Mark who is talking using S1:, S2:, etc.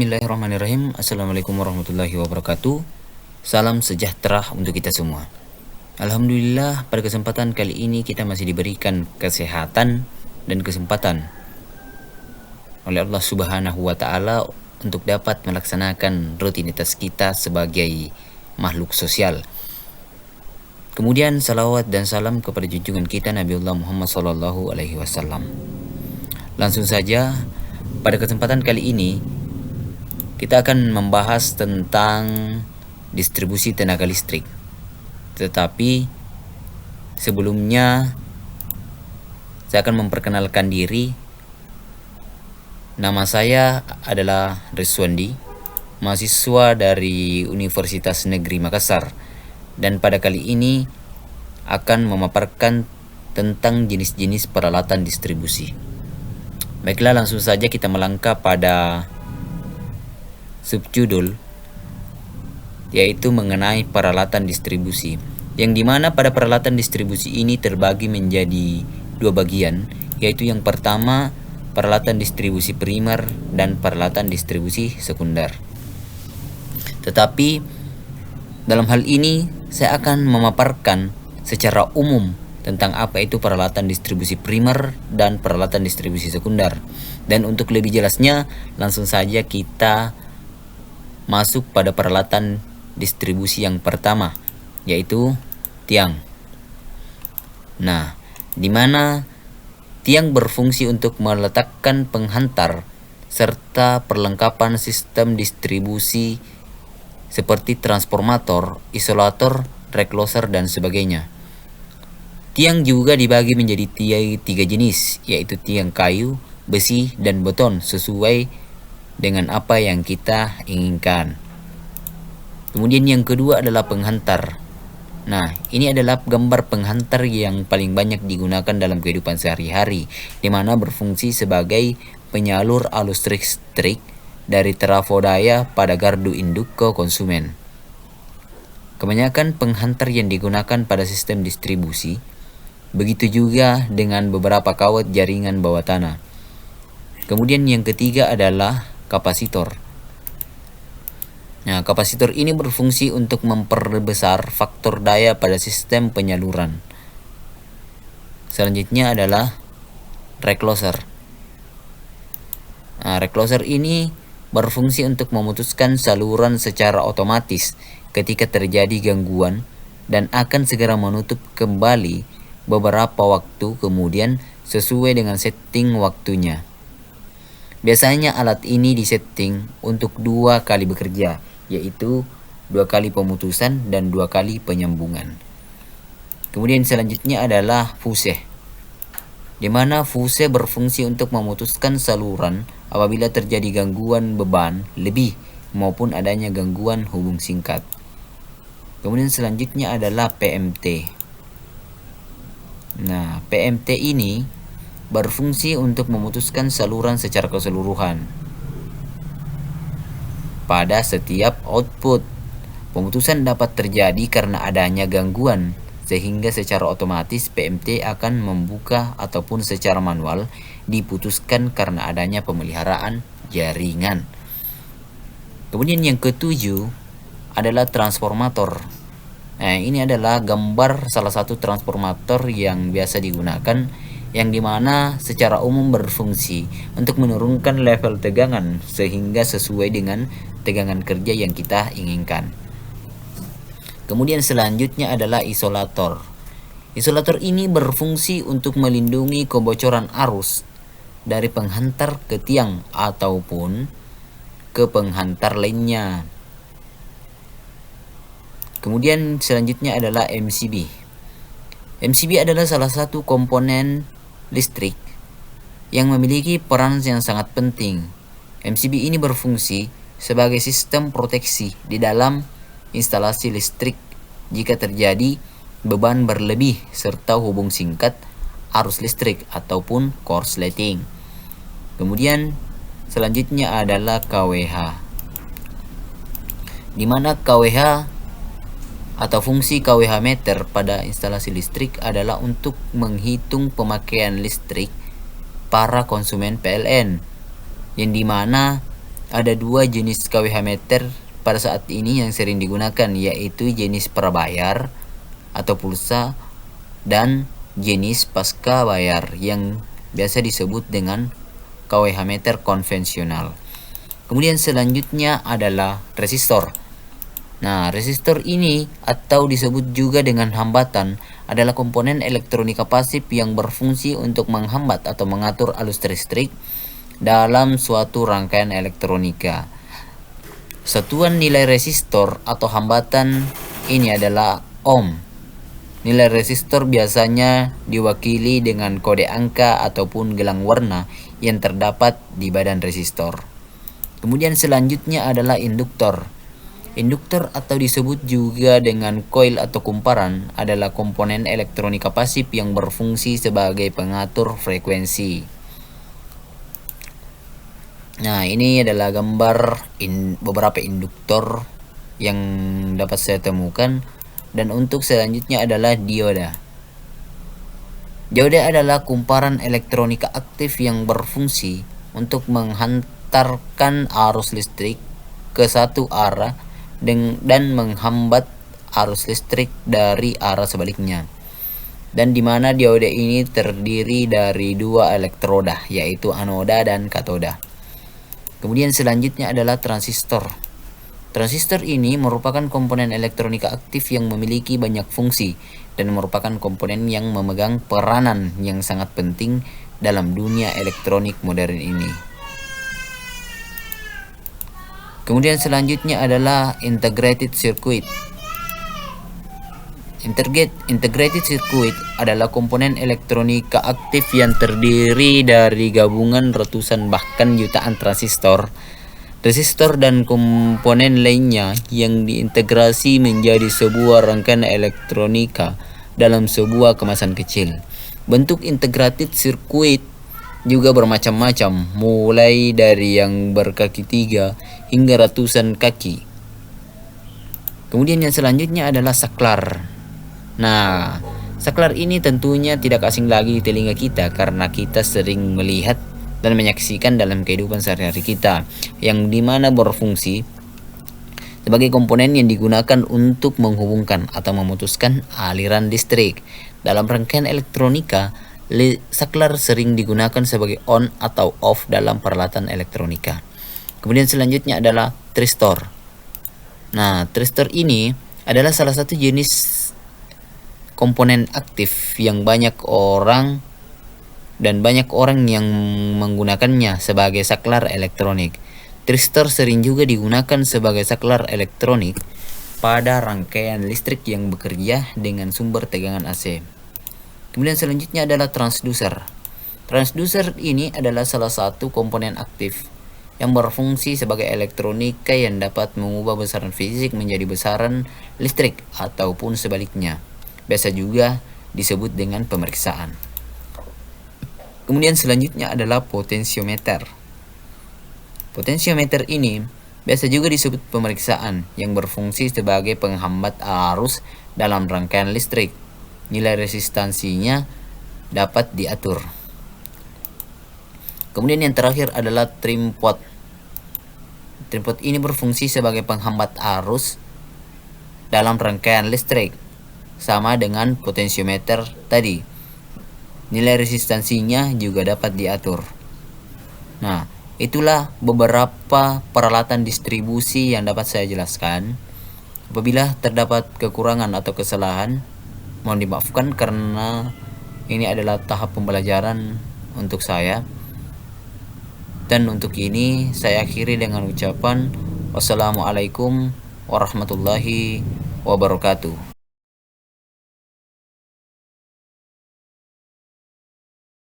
S1: Bismillahirrahmanirrahim. Assalamualaikum warahmatullahi wabarakatuh. Salam sejahtera untuk kita semua. Alhamdulillah, pada kesempatan kali ini kita masih diberikan kesehatan dan kesempatan oleh Allah Subhanahu wa taala untuk dapat melaksanakan rutinitas kita sebagai makhluk sosial. Kemudian salawat dan salam kepada junjungan kita Nabiullah Muhammad SAW. Langsung saja, pada kesempatan kali ini kita akan membahas tentang distribusi tenaga listrik. Tetapi sebelumnya saya akan memperkenalkan diri. Nama saya adalah Rizwandi, mahasiswa dari Universitas Negeri Makassar, dan pada kali ini akan memaparkan tentang jenis-jenis peralatan distribusi. Baiklah, langsung saja kita melangkah pada subjudul, yaitu mengenai peralatan distribusi, yang dimana pada peralatan distribusi ini terbagi menjadi dua bagian, yaitu yang pertama peralatan distribusi primer dan peralatan distribusi sekunder. Tetapi dalam hal ini saya akan memaparkan secara umum tentang apa itu peralatan distribusi primer dan peralatan distribusi sekunder. Dan untuk lebih jelasnya, langsung saja kita masuk pada peralatan distribusi yang pertama, yaitu tiang. Nah, di mana tiang berfungsi untuk meletakkan penghantar serta perlengkapan sistem distribusi seperti transformator, isolator, recloser, dan sebagainya. Tiang juga dibagi menjadi tiga jenis, yaitu tiang kayu, besi, dan beton sesuai dengan apa yang kita inginkan. Kemudian yang kedua adalah penghantar. Nah, ini adalah gambar penghantar yang paling banyak digunakan dalam kehidupan sehari-hari, di mana berfungsi sebagai penyalur arus listrik dari trafo daya pada gardu induk ke konsumen. Kebanyakan penghantar yang digunakan pada sistem distribusi, begitu juga dengan beberapa kawat jaringan bawah tanah. Kemudian yang ketiga adalah kapasitor. Nah, kapasitor ini berfungsi untuk memperbesar faktor daya pada sistem penyaluran. Selanjutnya adalah recloser. Nah, recloser ini berfungsi untuk memutuskan saluran secara otomatis ketika terjadi gangguan dan akan segera menutup kembali beberapa waktu kemudian sesuai dengan setting waktunya. Biasanya alat ini disetting untuk 2 kali bekerja, yaitu 2 kali pemutusan dan 2 kali penyambungan. Kemudian selanjutnya adalah fuse, di mana fuse berfungsi untuk memutuskan saluran apabila terjadi gangguan beban lebih maupun adanya gangguan hubung singkat. Kemudian selanjutnya adalah PMT. Nah, PMT ini berfungsi untuk memutuskan saluran secara keseluruhan pada setiap output. Pemutusan dapat terjadi karena adanya gangguan, sehingga secara otomatis PMT akan membuka ataupun secara manual diputuskan karena adanya pemeliharaan jaringan. Kemudian yang ketujuh adalah transformator. Nah, ini adalah gambar salah satu transformator yang biasa digunakan, yang dimana secara umum berfungsi untuk menurunkan level tegangan sehingga sesuai dengan tegangan kerja yang kita inginkan. Kemudian selanjutnya adalah isolator. Isolator ini berfungsi untuk melindungi kebocoran arus dari penghantar ke tiang ataupun ke penghantar lainnya. Kemudian selanjutnya adalah MCB. MCB adalah salah satu komponen listrik yang memiliki peran yang sangat penting. MCB ini berfungsi sebagai sistem proteksi di dalam instalasi listrik jika terjadi beban berlebih serta hubung singkat arus listrik ataupun korsleting. Kemudian selanjutnya adalah KWH, di mana KWH atau fungsi KWH meter pada instalasi listrik adalah untuk menghitung pemakaian listrik para konsumen PLN, yang dimana ada dua jenis KWH meter pada saat ini yang sering digunakan, yaitu jenis prabayar atau pulsa dan jenis pasca bayar yang biasa disebut dengan KWH meter konvensional. Kemudian selanjutnya adalah resistor. Nah, resistor ini atau disebut juga dengan hambatan adalah komponen elektronika pasif yang berfungsi untuk menghambat atau mengatur arus listrik dalam suatu rangkaian elektronika. Satuan nilai resistor atau hambatan ini adalah ohm. Nilai resistor biasanya diwakili dengan kode angka ataupun gelang warna yang terdapat di badan resistor. Kemudian selanjutnya adalah induktor. Induktor atau disebut juga dengan koil atau kumparan adalah komponen elektronika pasif yang berfungsi sebagai pengatur frekuensi. Nah, ini adalah gambar beberapa induktor yang dapat saya temukan. Dan untuk selanjutnya adalah dioda. Dioda adalah kumparan elektronika aktif yang berfungsi untuk menghantarkan arus listrik ke satu arah dan menghambat arus listrik dari arah sebaliknya. Dan di mana dioda ini terdiri dari dua elektroda, yaitu anoda dan katoda. Kemudian selanjutnya adalah transistor. Transistor ini merupakan komponen elektronika aktif yang memiliki banyak fungsi dan merupakan komponen yang memegang peranan yang sangat penting dalam dunia elektronik modern ini. Kemudian selanjutnya adalah integrated circuit. Integrated circuit adalah komponen elektronika aktif yang terdiri dari gabungan ratusan bahkan jutaan transistor, resistor dan komponen lainnya yang diintegrasi menjadi sebuah rangkaian elektronika dalam sebuah kemasan kecil. Bentuk integrated circuit juga bermacam-macam, mulai dari yang berkaki 3 hingga ratusan kaki. Kemudian yang selanjutnya adalah saklar. Nah, saklar ini tentunya tidak asing lagi di telinga kita karena kita sering melihat dan menyaksikan dalam kehidupan sehari-hari kita, yang dimana berfungsi sebagai komponen yang digunakan untuk menghubungkan atau memutuskan aliran listrik. Dalam rangkaian elektronika, saklar sering digunakan sebagai on atau off dalam peralatan elektronika. Kemudian selanjutnya adalah tristor. Nah, tristor ini adalah salah satu jenis komponen aktif yang banyak orang yang menggunakannya sebagai saklar elektronik. Tristor sering juga digunakan sebagai saklar elektronik pada rangkaian listrik yang bekerja dengan sumber tegangan AC. Kemudian selanjutnya adalah transducer. Transducer ini adalah salah satu komponen aktif yang berfungsi sebagai elektronika yang dapat mengubah besaran fisik menjadi besaran listrik ataupun sebaliknya. Biasa juga disebut dengan pemeriksaan. Kemudian selanjutnya adalah potensiometer. Potensiometer ini biasa juga disebut pemeriksaan yang berfungsi sebagai penghambat arus dalam rangkaian listrik. Nilai resistansinya dapat diatur. Kemudian yang terakhir adalah trim pot. Trim pot ini berfungsi sebagai penghambat arus dalam rangkaian listrik, sama dengan potensiometer tadi. Nilai resistansinya juga dapat diatur. Nah, itulah beberapa peralatan distribusi yang dapat saya jelaskan. Apabila terdapat kekurangan atau kesalahan, mohon dimaafkan karena ini adalah tahap pembelajaran untuk saya. Dan untuk ini saya akhiri dengan ucapan wassalamualaikum warahmatullahi wabarakatuh.